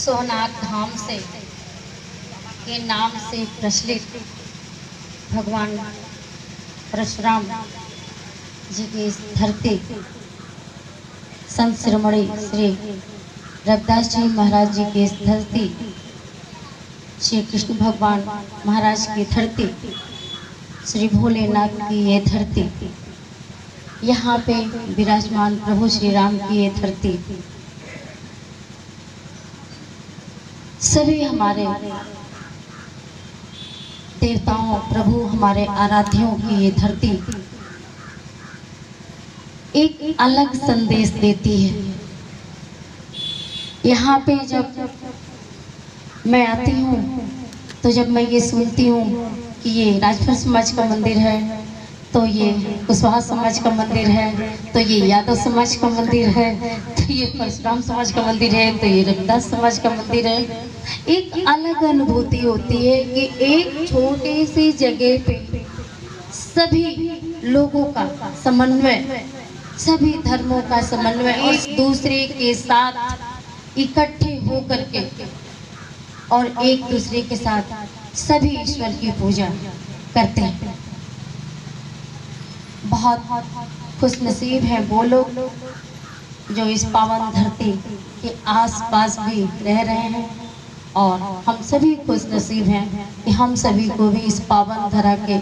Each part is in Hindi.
सोनार धाम से के नाम से प्रचलित भगवान परशुराम जी की इस धरती संत शिरोमणि श्री रविदास जी महाराज जी की इस धरती, श्री कृष्ण भगवान महाराज की धरती, श्री भोलेनाथ की ये धरती, यहाँ पे विराजमान प्रभु श्री राम की ये धरती, सभी हमारे देवताओं प्रभु हमारे आराध्यों की ये धरती एक अलग संदेश देती है। यहाँ पे जब मैं आती हूँ तो जब मैं ये सुनती हूँ कि ये राजभर समाज का मंदिर है, तो ये कुशवाहा समाज का मंदिर है, तो ये यादव समाज का मंदिर है, तो ये परशुराम समाज का मंदिर है, तो ये रविदास समाज का मंदिर है, एक अलग अनुभूति होती है कि एक छोटे सी जगह पे सभी लोगों का समन्वय, सभी धर्मों का समन्वय एक दूसरे के साथ इकट्ठे होकर के और एक दूसरे के साथ सभी ईश्वर की पूजा करते हैं। बहुत खुशनसीब हैं वो लोग जो इस पावन धरती के आसपास भी रह रहे हैं, और हम सभी खुशनसीब हैं कि हम सभी को भी इस पावन धरा के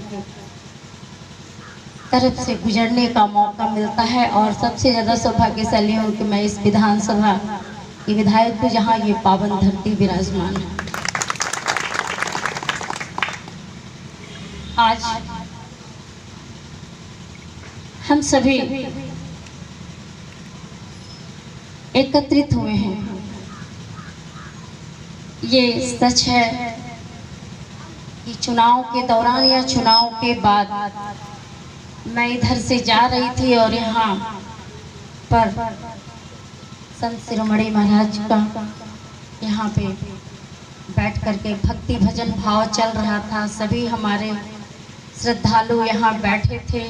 तरफ से गुजरने का मौका मिलता है। और सबसे ज़्यादा सौभाग्यशाली हूँ कि मैं इस विधानसभा की विधायक हूँ जहाँ ये पावन धरती विराजमान है। आज हम सभी एकत्रित हुए हैं। ये सच है कि चुनाव के दौरान या चुनाव के बाद मैं इधर से जा रही थी और यहाँ पर संत शिरोमणि महाराज का यहाँ पे बैठ करके भक्ति भजन भाव चल रहा था। सभी हमारे श्रद्धालु यहाँ बैठे थे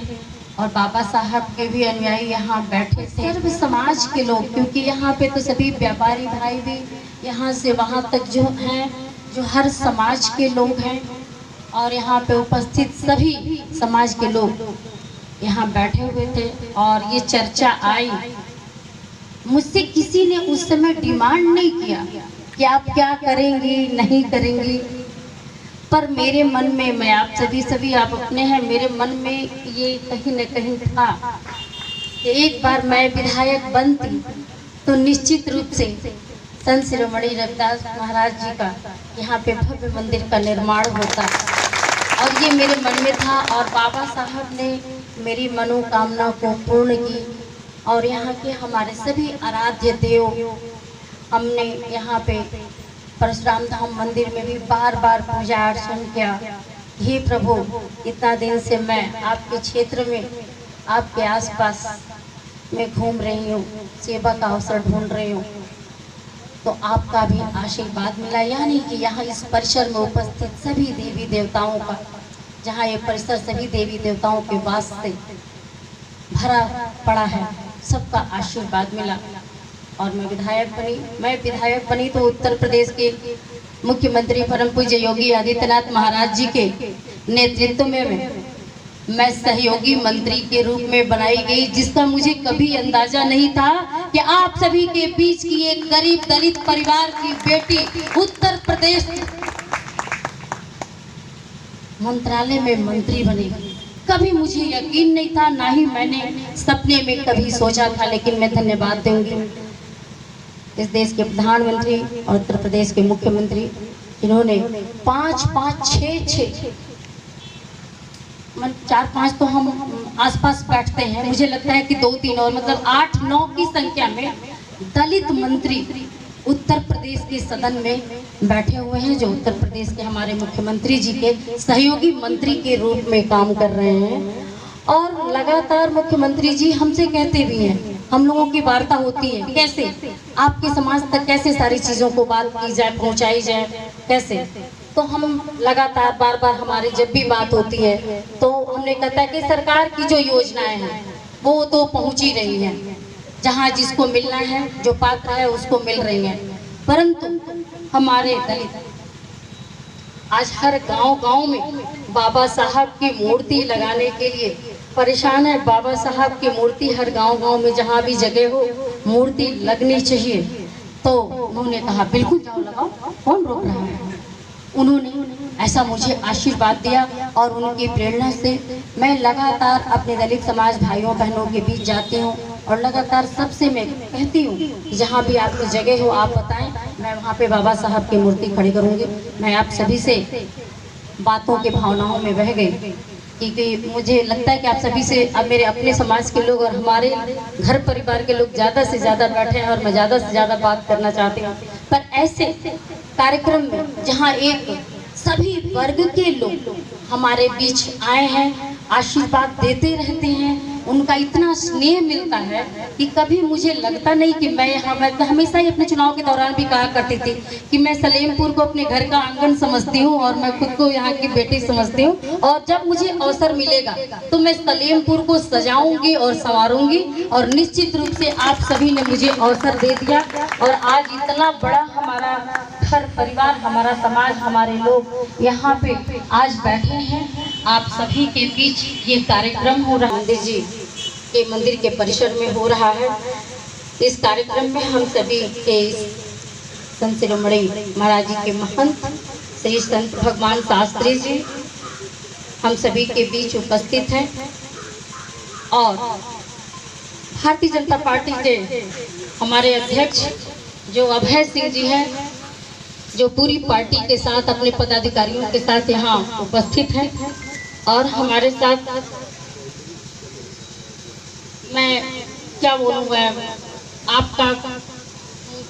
और बाबा साहब के भी अनुयायी यहाँ बैठे थे, सर्व समाज के लोग, क्योंकि यहाँ पे तो सभी व्यापारी भाई भी यहाँ से वहाँ तक जो हैं, जो हर समाज के लोग हैं, और यहाँ पे उपस्थित सभी समाज के लोग यहाँ बैठे हुए थे। और ये चर्चा आई, मुझसे किसी ने उस समय डिमांड नहीं किया कि आप क्या करेंगी नहीं करेंगी, पर मेरे मन में, मैं आप सभी आप अपने हैं, मेरे मन में ये कहीं न कहीं था कि एक बार मैं विधायक बनती तो निश्चित रूप से संत शिरोमणि रविदास महाराज जी का यहाँ पे भव्य मंदिर का निर्माण होता, और ये मेरे मन में था। और बाबा साहब ने मेरी मनोकामना को पूर्ण की, और यहाँ के हमारे सभी आराध्य देव, हमने यहाँ पे परशुराम धाम मंदिर में भी बार बार पूजा अर्चन किया। हे प्रभु, इतना दिन से मैं आपके क्षेत्र में, आपके आसपास में घूम रही हूँ, सेवा का अवसर ढूंढ रही हूँ, तो आपका भी आशीर्वाद मिला। यानी कि यहाँ इस परिसर में उपस्थित सभी देवी देवताओं का, जहाँ ये परिसर सभी देवी देवताओं के वास से भरा पड़ा है, सबका आशीर्वाद मिला और मैं विधायक बनी तो उत्तर प्रदेश के मुख्यमंत्री परम पूज्य योगी आदित्यनाथ महाराज जी के नेतृत्व में मैं सहयोगी मंत्री के रूप में बनाई गई, जिसका मुझे कभी अंदाजा नहीं था कि आप सभी के बीच की एक गरीब दलित परिवार की बेटी उत्तर प्रदेश मंत्रालय में मंत्री बनेगी। कभी मुझे यकीन नहीं था, ना ही मैंने सपने में कभी सोचा था। लेकिन मैं धन्यवाद दूंगी इस देश के प्रधानमंत्री और उत्तर प्रदेश के मुख्यमंत्री, इन्होंने 5-5, 6-4-5 तो हम आसपास बैठते हैं, मुझे लगता है कि 2-3 और मतलब 8-9 की संख्या में दलित मंत्री उत्तर प्रदेश के सदन में बैठे हुए हैं, जो उत्तर प्रदेश के हमारे मुख्यमंत्री जी के सहयोगी मंत्री के रूप में काम कर रहे हैं। और लगातार मुख्यमंत्री जी हमसे कहते भी हैं, हम लोगों की वार्ता होती है, कैसे आपके समाज तक कैसे सारी चीज़ों को बात की जाए, पहुंचाई जाए, कैसे। तो हम लगातार बार बार हमारी जब भी बात होती है तो हमने कहता है कि सरकार की जो योजनाएं हैं वो तो पहुंच ही रही हैं, जहाँ जिसको मिलना है, जो पात्र है उसको मिल रही हैं। परंतु हमारे दलित आज हर गांव-गांव में बाबा साहब की मूर्ति लगाने के लिए परेशान है। बाबा साहब की मूर्ति हर गांव-गांव में जहां भी जगह हो मूर्ति लगनी चाहिए। तो उन्होंने कहा बिल्कुल जाओ लगाओ, कौन रोक रहा है। उन्होंने ऐसा मुझे आशीर्वाद दिया और उनकी प्रेरणा से मैं लगातार अपने दलित समाज भाइयों बहनों के बीच जाती हूँ और लगातार सबसे मैं कहती हूँ जहाँ भी आपकी जगह हो आप बताएं, मैं वहाँ पे बाबा साहब की मूर्ति खड़ी करूँगी। मैं आप सभी से बातों के भावनाओं में बह गई क्योंकि मुझे लगता है कि आप सभी से अब मेरे अपने समाज के लोग और हमारे घर परिवार के लोग ज़्यादा से ज़्यादा बैठे हैं और मैं ज़्यादा से ज़्यादा बात करना चाहती हूँ। पर ऐसे कार्यक्रम में जहाँ एक सभी वर्ग के लोग हमारे बीच आए हैं, आशीर्वाद देते रहते हैं, उनका इतना स्नेह मिलता है कि कभी मुझे लगता नहीं कि मैं हमेशा ही अपने चुनाव के दौरान भी कहा करती थी कि मैं सलेमपुर को अपने घर का आंगन समझती हूँ और मैं खुद को यहाँ की बेटी समझती हूँ और जब मुझे अवसर मिलेगा तो मैं सलेमपुर को सजाऊंगी और संवारूंगी। और निश्चित रूप से आप सभी ने मुझे अवसर दे दिया और आज इतना बड़ा हमारा घर परिवार, हमारा समाज, हमारे लोग यहाँ पे आज बैठे हैं आप सभी के बीच। ये कार्यक्रम हो रहा है मंदिर के परिसर में हो रहा है। इस कार्यक्रम में हम सभी के संत शिरोमणि महाराज जी के महंत श्री संत भगवान शास्त्री जी हम सभी के बीच उपस्थित हैं और भारतीय जनता पार्टी के हमारे अध्यक्ष जो अभय सिंह जी हैं जो पूरी पार्टी के साथ अपने पदाधिकारियों के साथ यहाँ उपस्थित हैं और हमारे साथ मैं क्या बोलूँ, मैं आपका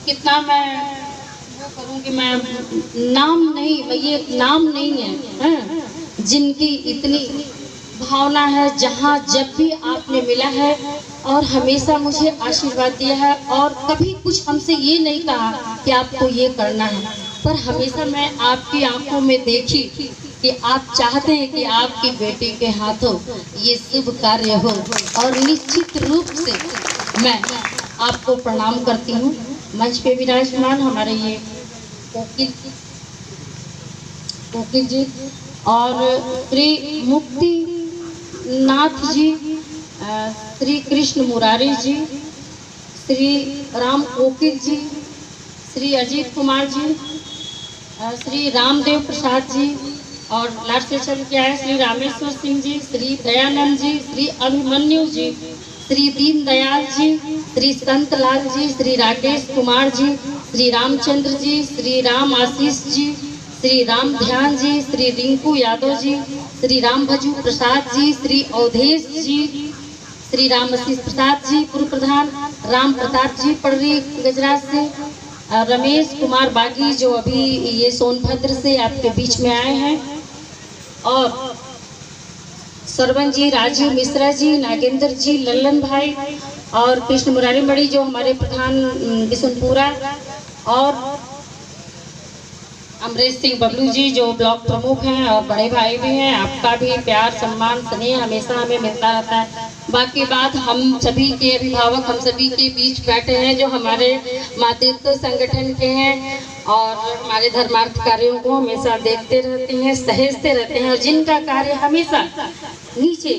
कितना मैं वो करूँ कि मैं नाम नहीं, ये नाम नहीं है, जिनकी इतनी भावना है, जहाँ जब भी आपने मिला है और हमेशा मुझे आशीर्वाद दिया है और कभी कुछ हमसे ये नहीं कहा कि आपको ये करना है, पर हमेशा मैं आपकी आंखों में देखी कि आप चाहते हैं कि आपकी बेटी के हाथों ये शुभ कार्य हो और निश्चित रूप से मैं आपको प्रणाम करती हूँ। मंच पे विराजमान हमारे ये कोकिल जी और श्री मुक्ति नाथ जी, श्री कृष्ण मुरारी जी, श्री राम कोकिल जी, श्री अजीत कुमार जी, श्री रामदेव प्रसाद जी और लास्ट से चल के आए श्री रामेश्वर सिंह जी, श्री दयानंद जी, श्री अभिमन्यु जी, श्री दीनदयाल जी, श्री संतलाल जी, श्री राकेश कुमार जी, श्री रामचंद्र जी, श्री राम आशीष जी, श्री राम ध्यान जी, श्री रिंकू यादव जी, श्री राम भजू प्रसाद जी, श्री अवधेश जी, श्री राम आशीष प्रसाद जी पूर्व प्रधान, राम प्रताप जी पड़री गुजरात से, रमेश कुमार बागी जो अभी ये सोनभद्र से आपके बीच में आए हैं और सरवन जी, राजीव मिश्रा जी, नागेंद्र जी, लल्लन भाई और कृष्ण मुरारी मणि जो हमारे प्रधान बिशनपुरा और अमरेश सिंह बबलू जी जो ब्लॉक प्रमुख हैं और बड़े भाई भी हैं। आपका भी प्यार सम्मान स्नेह हमेशा हमें मिलता रहता है। बाकी बात हम सभी के अभिभावक हम सभी के बीच बैठे हैं जो हमारे मातृत्व संगठन के हैं और हमारे धर्मार्थ कार्यों को हमेशा देखते रहते हैं, सहेजते रहते हैं और जिनका कार्य हमेशा नीचे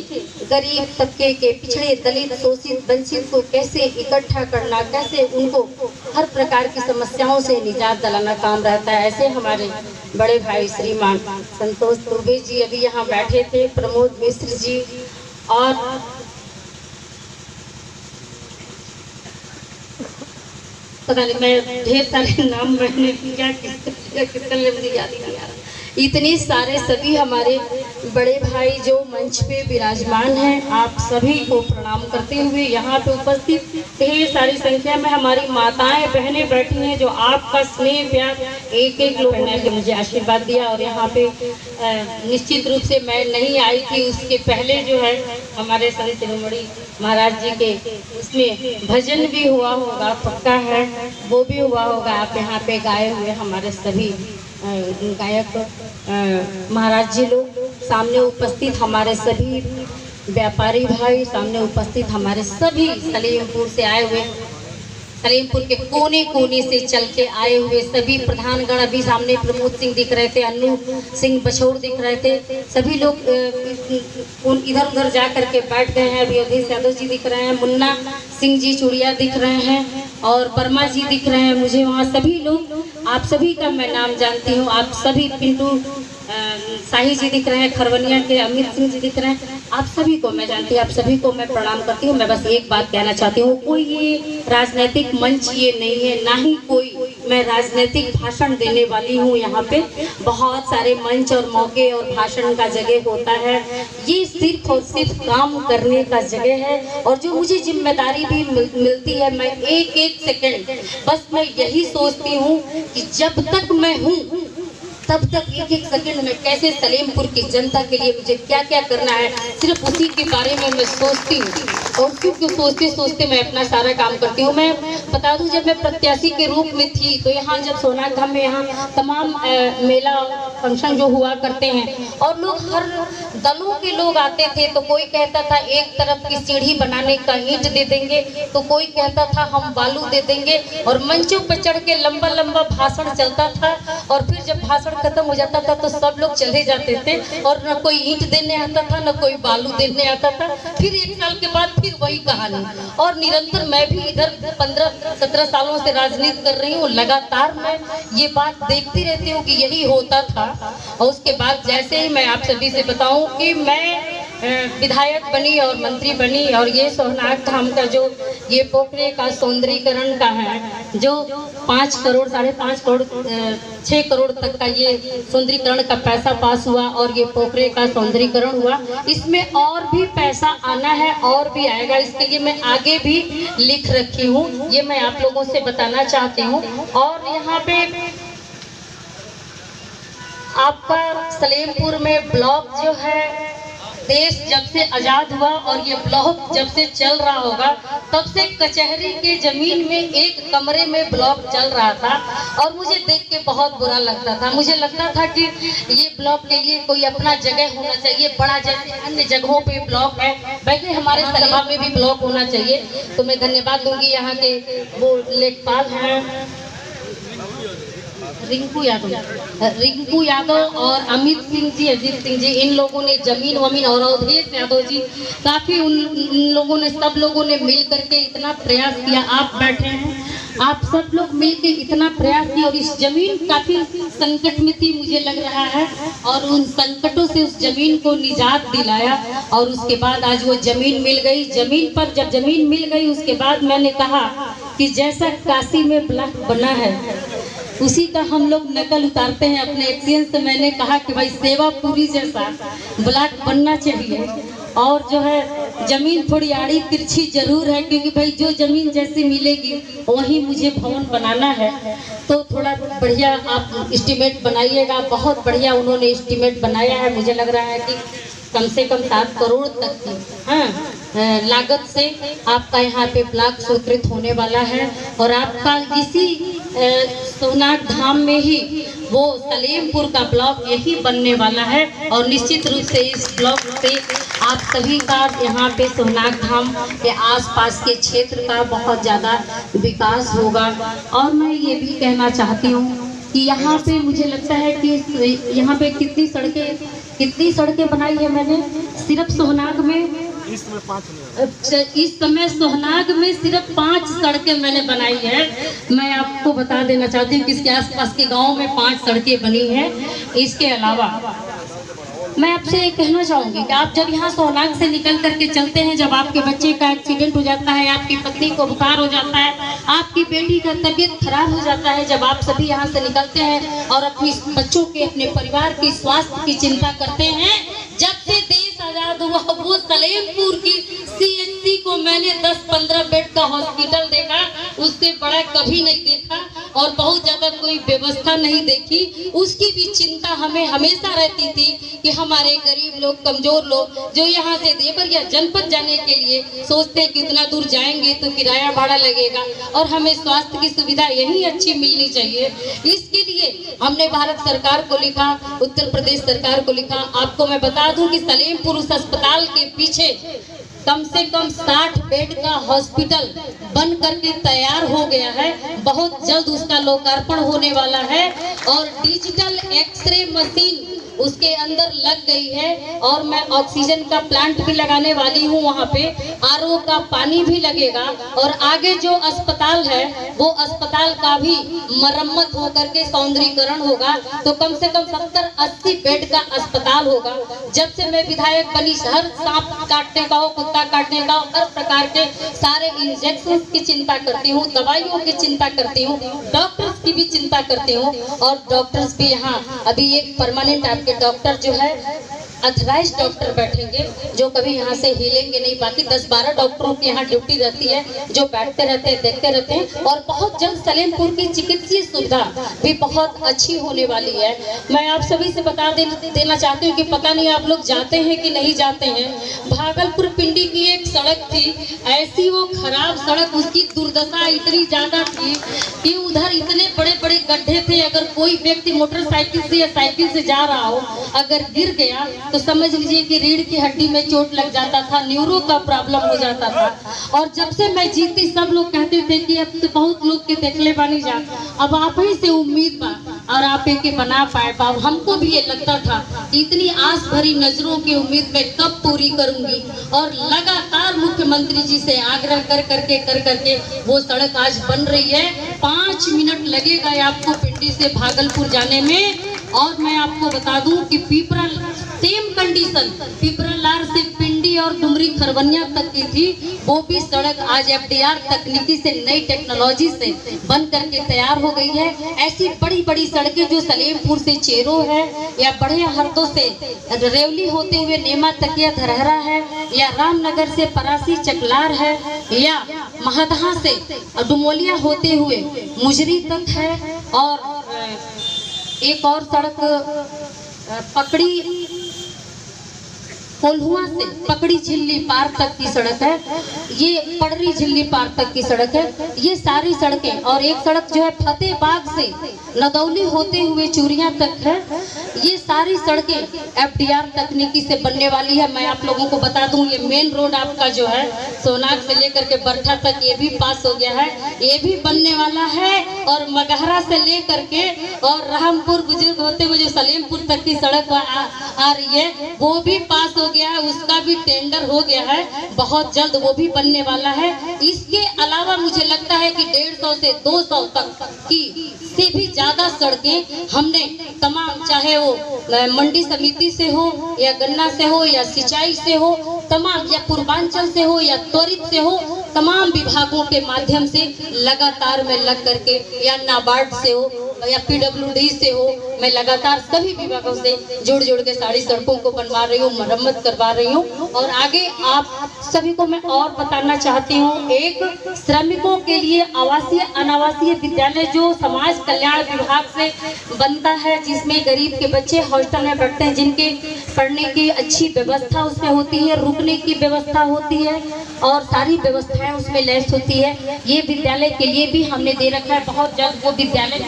गरीब तबके के पिछड़े दलित शोषित वंचित को कैसे इकट्ठा करना, कैसे उनको हर प्रकार की समस्याओं से निजात दिलाना काम रहता है। ऐसे हमारे बड़े भाई श्रीमान संतोष दुबे जी अभी यहाँ बैठे थे, प्रमोद मिश्र जी और पता नहीं मैं ढेर सारे नाम मैंने क्या कितने मुझे याद नहीं आ रहा। इतने सारे सभी हमारे बड़े भाई जो मंच पे विराजमान हैं, आप सभी को प्रणाम करते हुए यहाँ पे उपस्थित ढेर सारी संख्या में हमारी माताएं बहनें बैठी हैं जो आपका स्नेह प्यार एक एक लोग ने मुझे आशीर्वाद दिया। और यहाँ पे निश्चित रूप से मैं नहीं आई थी, उसके पहले जो है हमारे संत शिरोमणि महाराज जी के उसमें भजन भी हुआ होगा, पक्का है वो भी हुआ होगा। आप यहाँ पे गाए हुए हमारे सभी गायक महाराज जी लोग, सामने उपस्थित हमारे सभी व्यापारी भाई, सामने उपस्थित हमारे सभी सलेमपुर से आए हुए सलेमपुर के कोने कोने से चल के आए हुए सभी प्रधानगण, अभी सामने प्रमोद सिंह दिख रहे थे, अन्नू सिंह बछौर दिख रहे थे, सभी लोग इधर उधर जा करके बैठ गए हैं। अभी अवधेश यादव जी दिख रहे हैं, मुन्ना सिंह जी चूड़िया दिख रहे हैं और वर्मा जी दिख रहे हैं मुझे वहाँ। सभी लोग, आप सभी का मैं नाम जानती हूँ। आप सभी, पिंटू शाही जी दिख रहे हैं, खरवनिया के अमित सिंह जी दिख रहे हैं, आप सभी को मैं जानती हूँ, आप सभी को मैं प्रणाम करती हूँ। मैं बस एक बात कहना चाहती हूँ, कोई ये राजनीतिक मंच ये नहीं है, ना ही कोई मैं राजनीतिक भाषण देने वाली हूँ। यहाँ पे बहुत सारे मंच और मौके और भाषण का जगह होता है, ये सिर्फ और सिर्फ काम करने का जगह है। और जो मुझे जिम्मेदारी भी मिलती है, मैं एक एक सेकंड बस मैं यही सोचती हूँ कि जब तक मैं हूँ तब तक एक एक सेकंड में कैसे सलेमपुर की जनता के लिए मुझे क्या क्या करना है, सिर्फ उसी के बारे में मैं सोचती हूँ। और क्योंकि सोचते सोचते मैं अपना सारा काम करती हूँ। मैं बता दूँ, जब मैं प्रत्याशी के रूप में थी तो यहाँ जब सोनाग धाम में यहाँ तमाम मेला फंक्शन जो हुआ करते हैं और लोग हर दलों के लोग आते थे, तो कोई कहता था एक तरफ की सीढ़ी बनाने का ईंट दे देंगे, तो कोई कहता था हम बालू दे देंगे, और मंचों पर चढ़ के लंबा लंबा भाषण चलता था। और फिर जब भाषण खत्म हो जाता था तो सब लोग चले जाते थे और न कोई ईंट देने आता था, न कोई बालू देने आता था। फिर एक साल के बाद फिर वही कहानी। और निरंतर मैं भी इधर 15-17 सालों से राजनीति कर रही हूँ, लगातार मैं ये बात देखती रहती हूँ कि यही होता था। और उसके बाद जैसे ही मैं आप सभी से बताऊं कि मैं विधायक बनी और मंत्री बनी, और ये सोनाग धाम का जो ये पोखरे का सौंदर्यीकरण का है, जो 5 करोड़ 5.5 करोड़ 6 करोड़ तक का ये सौंदर्यीकरण का पैसा पास हुआ और ये पोखरे का सौंदर्यीकरण हुआ। इसमें और भी पैसा आना है और भी आएगा, इसके लिए मैं आगे भी लिख रखी हूँ, ये मैं आप लोगों से बताना चाहती हूँ। और यहाँ पे आपका सलेमपुर में ब्लॉक जो है, देश जब से आजाद हुआ और ये ब्लॉक जब से चल रहा होगा, तब से कचहरी के जमीन में एक कमरे में ब्लॉक चल रहा था। और मुझे देख के बहुत बुरा लगता था। मुझे लगता था कि ये ब्लॉक के लिए कोई अपना जगह होना चाहिए बड़ा, जैसे अन्य जगहों पे ब्लॉक है, वैसे हमारे सलमा में भी ब्लॉक होना चाहिए। तो मैं धन्यवाद दूंगी यहाँ के वो लेखपाल हैं रिंकू यादव और अमित सिंह जी, अजीत सिंह जी, इन लोगों ने जमीन वमीन, और अवधेश यादव जी, काफ़ी उन लोगों ने, सब लोगों ने मिल करके इतना प्रयास किया। आप बैठे हैं, आप सब लोग मिलके इतना प्रयास किया, और इस जमीन काफ़ी संकट में थी मुझे लग रहा है, और उन संकटों से उस जमीन को निजात दिलाया। और उसके बाद आज वो जमीन मिल गई। जमीन पर जब जमीन मिल गई, उसके बाद मैंने कहा कि जैसा काशी में ब्लॉक बना है उसी का हम लोग नकल उतारते हैं अपने एक्सपीरियंस से। मैंने कहा कि भाई सेवापुरी जैसा ब्लॉक बनना चाहिए। और जो है जमीन थोड़ी आड़ी तिरछी जरूर है, क्योंकि भाई जो जमीन जैसे मिलेगी वही मुझे भवन बनाना है। तो थोड़ा बढ़िया आप एस्टीमेट बनाइएगा। बहुत बढ़िया उन्होंने एस्टीमेट बनाया है। मुझे लग रहा है कि कम से कम 7 करोड़ तक की लागत से आपका यहाँ पे ब्लॉक स्वीकृत होने वाला है। और आपका इसी सोनाग धाम में ही वो सलेमपुर का ब्लॉक यही बनने वाला है। और निश्चित रूप से इस ब्लॉक से आप सभी का यहाँ पे सोनाग धाम के आसपास के क्षेत्र का बहुत ज़्यादा विकास होगा। और मैं ये भी कहना चाहती हूँ कि यहाँ पे मुझे लगता है कि यहाँ पे कितनी सड़कें बनाई है मैंने सिर्फ सोनाग में। इस समय सोनाग में सिर्फ 5 सड़कें मैंने बनाई है। मैं आपको बता देना चाहती हूँ कि इसके आसपास के गांव में 5 सड़कें बनी हैं। इसके अलावा मैं आपसे कहना चाहूँगी कि आप जब यहाँ सोनाग से निकल करके चलते हैं, जब आपके बच्चे का एक्सीडेंट हो जाता है, आपकी पत्नी को बुखार हो जाता है, आपकी बेटी का तबीयत खराब हो जाता है, जब आप सभी यहाँ से निकलते हैं और अपने बच्चों के, अपने परिवार की स्वास्थ्य की चिंता करते हैं, जब से देश आजाद हुआ वो सलेमपुर की CHC को मैंने 10-15 बेड का हॉस्पिटल देखा, उससे बड़ा कभी नहीं देखा। और बहुत ज्यादा कोई व्यवस्था नहीं देखी। उसकी भी चिंता हमें हमेशा रहती थी कि हमारे गरीब लोग, कमजोर लोग जो यहाँ से देवरिया जनपद जाने के लिए सोचते हैं कि इतना दूर जाएंगे तो किराया भाड़ा लगेगा, और हमें स्वास्थ्य की सुविधा यही अच्छी मिलनी चाहिए। इसके लिए हमने भारत सरकार को लिखा, उत्तर प्रदेश सरकार को लिखा। आपको मैं बता दूं कि सलेमपुर उस अस्पताल के पीछे कम से कम 60 बेड का हॉस्पिटल बन करके तैयार हो गया है। बहुत जल्द उसका लोकार्पण होने वाला है और डिजिटल एक्सरे मशीन उसके अंदर लग गई है और मैं ऑक्सीजन का प्लांट भी लगाने वाली हूँ। वहाँ पे आरओ का पानी भी लगेगा और आगे जो अस्पताल है वो अस्पताल का भी मरम्मत होकर के सौंदर्यीकरण होगा। तो कम से कम 70-80 बेड का अस्पताल होगा। जब से मैं विधायक बनी, हर सांप काटने का हो, कुत्ता काटने का हो, हर प्रकार के सारे इंजेक्शन की चिंता करती हूँ, दवाइयों की चिंता करती हूँ, डॉक्टर्स की भी चिंता करती हूँ। और डॉक्टर्स भी यहाँ अभी एक परमानेंट आपके डॉक्टर जो है अथराइज्ड डॉक्टर बैठेंगे जो कभी यहाँ से हिलेंगे नहीं। बाकी 10-12 डॉक्टरों की यहाँ ड्यूटी रहती है जो बैठते रहते हैं, देखते रहते हैं। और बहुत जल्द सलेमपुर की चिकित्सीय सुविधा भी बहुत अच्छी होने वाली है। मैं आप सभी से बता देना चाहती हूँ कि पता नहीं आप लोग जाते हैं कि नहीं जाते हैं, भागलपुर पिंडी की एक सड़क थी, ऐसी वो खराब सड़क, उसकी दुर्दशा इतनी ज्यादा थी कि उधर इतने बड़े बड़े गड्ढे थे। अगर कोई व्यक्ति मोटरसाइकिल से या साइकिल से जा रहा हो, अगर गिर गया तो समझ लीजिए कि रीढ़ की हड्डी में चोट लग जाता था, न्यूरो का प्रॉब्लम हो जाता था। और जब से मैं जीती सब लोग कहते थे कि अब तो बहुत लोग के देखले बनी जा, अब आप ही से उम्मीद बा और आप एक बना पाए पाओ। हमको भी ये लगता था कि इतनी आस भरी नजरों की उम्मीद मैं कब पूरी करूंगी और लगातार मुख्यमंत्री जी से आग्रह कर करके वो सड़क आज बन रही है। 5 मिनट लगेगा आपको पिंडी से भागलपुर जाने में। और मैं आपको बता दूं कि पीपरा सेम कंडीशन, पीपरालार से पिंडी और डुमरी खरवनिया तक की थी, वो भी सड़क आज FDR तकनीकी से, नई टेक्नोलॉजी से बन करके तैयार हो गई है। ऐसी बड़ी बड़ी सड़कें जो सलेमपुर से चेरो है या बड़े हरदों से रेवली होते हुए नेमा तक या धरहरा है या रामनगर से परासी चकलार है या महदहा से डुमोलिया होते हुए मुजरी तक है। और एक और सड़क पकड़ी कोल्हुआ से पकड़ी झिल्ली पार तक की सड़क है, ये पड़री झिल्ली पार तक की सड़क है। ये सारी सड़कें, और एक सड़क जो है फतेहबाग से नदौली होते हुए चूरिया तक है, ये सारी सड़कें FDR तकनीकी से बनने वाली है। मैं आप लोगों को बता दूं, ये मेन रोड आपका जो है सोनाग से लेकर के बरठा तक ये भी पास हो गया है, ये भी बनने वाला है। और मगहरा से लेकर के और रामपुर बुजुर्ग होते हुए जो सलेमपुर तक की सड़क आ रही है वो भी पास हो गया है, उसका भी टेंडर हो गया है, बहुत जल्द वो भी बनने वाला है। इसके अलावा मुझे लगता है कि 150 से 200 तक की से भी ज्यादा सड़कें हमने तमाम, चाहे वो मंडी समिति से हो या गन्ना से हो या सिंचाई से हो, तमाम, या पूर्वांचल से हो या त्वरित से हो, तमाम विभागों के माध्यम से लगातार में लग करके, या नाबार्ड से हो या PWD से हो, मैं लगातार सभी विभागों से जोड़ के सारी सड़कों को बनवा रही हूँ, मरम्मत करवा रही हूँ। और आगे आप सभी को मैं और बताना चाहती हूँ, एक श्रमिकों के लिए आवासीय अनावासीय विद्यालय जो समाज कल्याण विभाग से बनता है, जिसमें गरीब के बच्चे हॉस्टल में बैठते हैं, जिनके पढ़ने की अच्छी व्यवस्था उसमें होती है, रुकने की व्यवस्था होती है और सारी व्यवस्थाएं उसमें लैस होती है। ये विद्यालय के लिए भी हमने दे रखा है। बहुत जल्द वो विद्यालय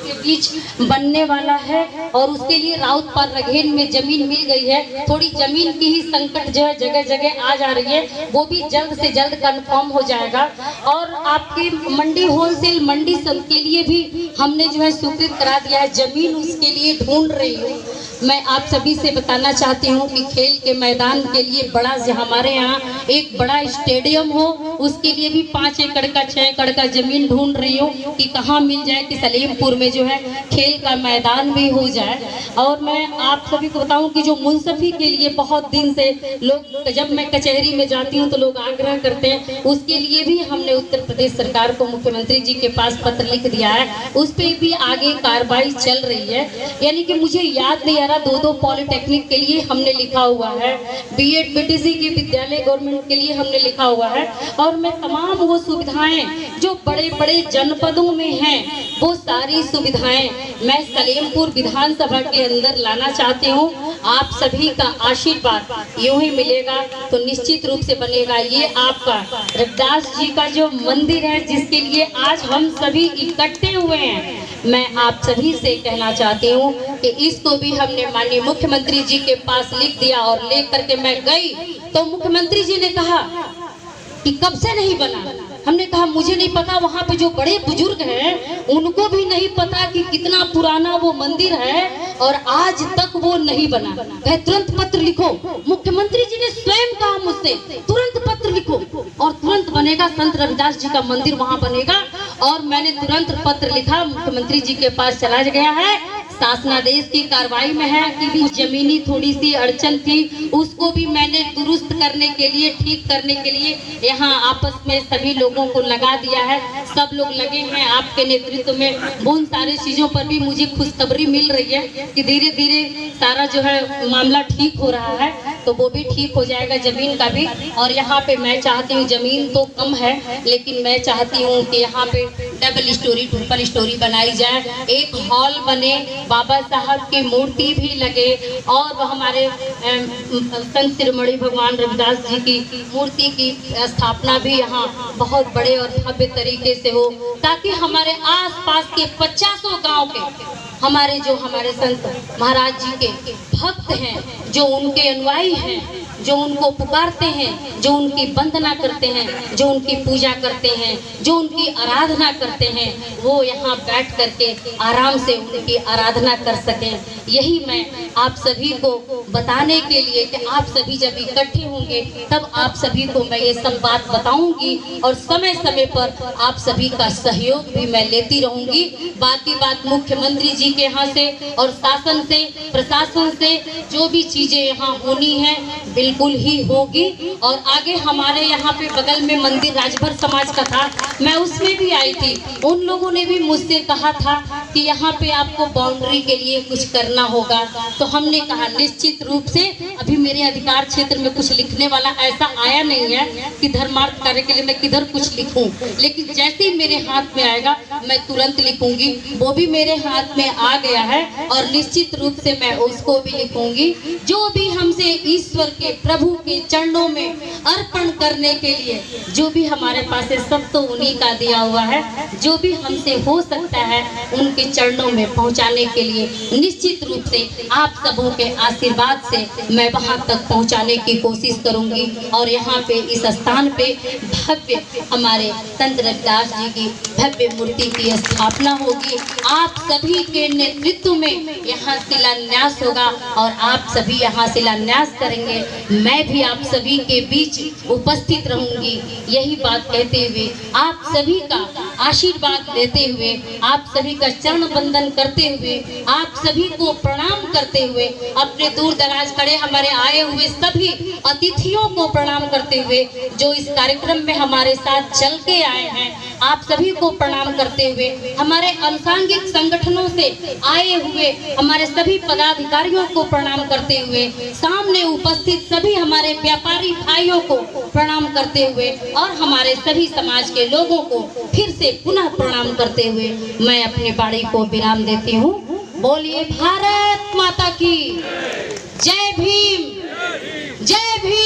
के बीच बनने वाला है और उसके लिए राउत पर रघेन में जमीन मिल गई है। थोड़ी जमीन की ही संकट जो है जगह जगह आ जा रही है, वो भी जल्द से जल्द कंफर्म हो जाएगा। और आपके मंडी होलसेल मंडी सब के लिए भी हमने जो है स्वीकृत करा दिया है, जमीन उसके लिए ढूंढ रही हूँ। मैं आप सभी से बताना चाहती हूँ कि खेल के मैदान के लिए बड़ा, हमारे यहाँ एक बड़ा स्टेडियम हो, उसके लिए भी 5 एकड़ का 6 एकड़ का जमीन ढूंढ रही हूँ कि कहाँ मिल जाए कि सलेमपुर में जो है खेल का मैदान भी हो जाए। और मैं आप सभी को बताऊं कि जो मुंसफी के लिए बहुत दिन से लोग, जब मैं कचहरी में जाती हूं तो लोग आग्रह करते हैं, उसके लिए भी हमने उत्तर प्रदेश सरकार को मुख्यमंत्री जी के पास पत्र लिख दिया है, उस पर भी आगे कार्रवाई चल रही है। यानी कि मुझे याद नहीं आ रहा, 2 पॉलिटेक्निक के लिए हमने लिखा हुआ है, B.Ed BTC के विद्यालय गवर्नमेंट के लिए हमने लिखा हुआ है। और मैं तमाम वो सुविधाएं जो बड़े बड़े जनपदों में हैं, वो सारी सुविधाएं मैं सलेमपुर विधानसभा के अंदर लाना चाहती हूँ। आप सभी का आशीर्वाद यूं ही मिलेगा तो निश्चित रूप से बनेगा। ये आपका रविदास जी का जो मंदिर है, जिसके लिए आज हम सभी इकट्ठे हुए हैं, मैं आप सभी से कहना चाहती हूँ कि इसको भी हमने माननीय मुख्यमंत्री जी के पास लिख दिया और लेकर के मैं गई तो मुख्यमंत्री जी ने कहा कि कब से नहीं बना। हमने कहा मुझे नहीं पता, वहाँ पे जो बड़े बुजुर्ग हैं उनको भी नहीं पता कि कितना पुराना वो मंदिर है और आज तक वो नहीं बना। कहे तुरंत पत्र लिखो। मुख्यमंत्री जी ने स्वयं कहा मुझसे तुरंत पत्र लिखो और तुरंत बनेगा, संत रविदास जी का मंदिर वहाँ बनेगा। और मैंने तुरंत पत्र लिखा, मुख्यमंत्री जी के पास चला गया है, शासनादेश की कार्रवाई में है कि भी जमीनी थोड़ी सी अड़चन थी, उसको भी मैंने दुरुस्त करने के लिए, ठीक करने के लिए यहाँ आपस में सभी लोगों को लगा दिया है। सब लोग लगे हैं आपके नेतृत्व में। उन सारे चीज़ों पर भी मुझे खुशखबरी मिल रही है कि धीरे धीरे सारा जो है मामला ठीक हो रहा है, तो वो भी ठीक हो जाएगा, जमीन का भी। और यहाँ पे मैं चाहती हूँ, जमीन तो कम है लेकिन मैं चाहती हूँ कि यहाँ पे डबल स्टोरी, ट्रिपल स्टोरी बनाई जाए, एक हॉल बने, बाबा साहब की मूर्ति भी लगे और हमारे संत शिरोमणि भगवान रविदास जी की मूर्ति की स्थापना भी यहाँ बहुत बड़े और भव्य तरीके से हो, ताकि हमारे आसपास के 50 गांव के हमारे संत महाराज जी के भक्त हैं, जो उनके अनुयायी हैं, जो उनको पुकारते हैं, जो उनकी वंदना करते हैं, जो उनकी पूजा करते हैं, जो उनकी आराधना करते हैं, वो यहाँ बैठ करके आराम से उनकी आराधना कर सकें। यही मैं आप सभी को बताने के लिए कि आप सभी जब इकट्ठे होंगे तब आप सभी को मैं ये सब बात बताऊंगी और समय समय पर आप सभी का सहयोग भी मैं लेती रहूंगी। बाकी बात मुख्यमंत्री जी के यहाँ से और शासन से, प्रशासन से जो भी चीजें यहाँ होनी है बिल्कुल ही होगी। और आगे हमारे यहाँ पे बगल में मंदिर राजभर समाज का था, मैं उसमें भी आई थी। उन लोगों ने भी मुझसे कहा था कि यहाँ पे आपको बाउंड्री के लिए कुछ करना होगा, तो हमने कहा निश्चित रूप से। अभी मेरे अधिकार क्षेत्र में कुछ लिखने वाला ऐसा आया नहीं है कि धर्मार्थ कार्य के लिए मैं किधर कुछ लिखूं, लेकिन जैसे ही मेरे हाथ में आएगा मैं तुरंत लिखूंगी। वो भी मेरे हाथ में आ गया है और निश्चित रूप से मैं उसको भी लिखूंगी। जो भी हमसे ईश्वर के, प्रभु के चरणों में अर्पण करने के लिए जो भी हमारे पास है, सब तो उन्हीं का दिया हुआ है। जो भी हमसे हो सकता है उनके चरणों में पहुंचाने के लिए निश्चित रूप से आप सबों के आशीर्वाद से मैं वहां तक पहुंचाने की कोशिश करूंगी। और यहाँ पे इस स्थान पे भव्य हमारे संत रविदास जी की भव्य मूर्ति की स्थापना होगी। आप सभी के नेतृत्व में यहाँ शिलान्यास होगा और आप सभी यहाँ शिलान्यास करेंगे। मैं भी आप सभी के बीच उपस्थित रहूंगी। यही बात कहते हुए, आप सभी का आशीर्वाद लेते हुए, आप सभी का चरण वंदन करते हुए, आप सभी को प्रणाम करते हुए, अपने दूर दराज खड़े हमारे आए हुए सभी अतिथियों को प्रणाम करते हुए, जो इस कार्यक्रम में हमारे साथ चल के आए हैं, आप सभी को प्रणाम करते हुए, हमारे अनुसांगिक संगठनों से आए हुए हमारे सभी पदाधिकारियों को प्रणाम करते हुए, सामने उपस्थित सभी हमारे व्यापारी भाइयों को प्रणाम करते हुए और हमारे सभी समाज के लोगों को फिर से पुनः प्रणाम करते हुए मैं अपनी वाणी को विराम देती हूँ। बोलिए भारत माता की जय भीम, जय भीम।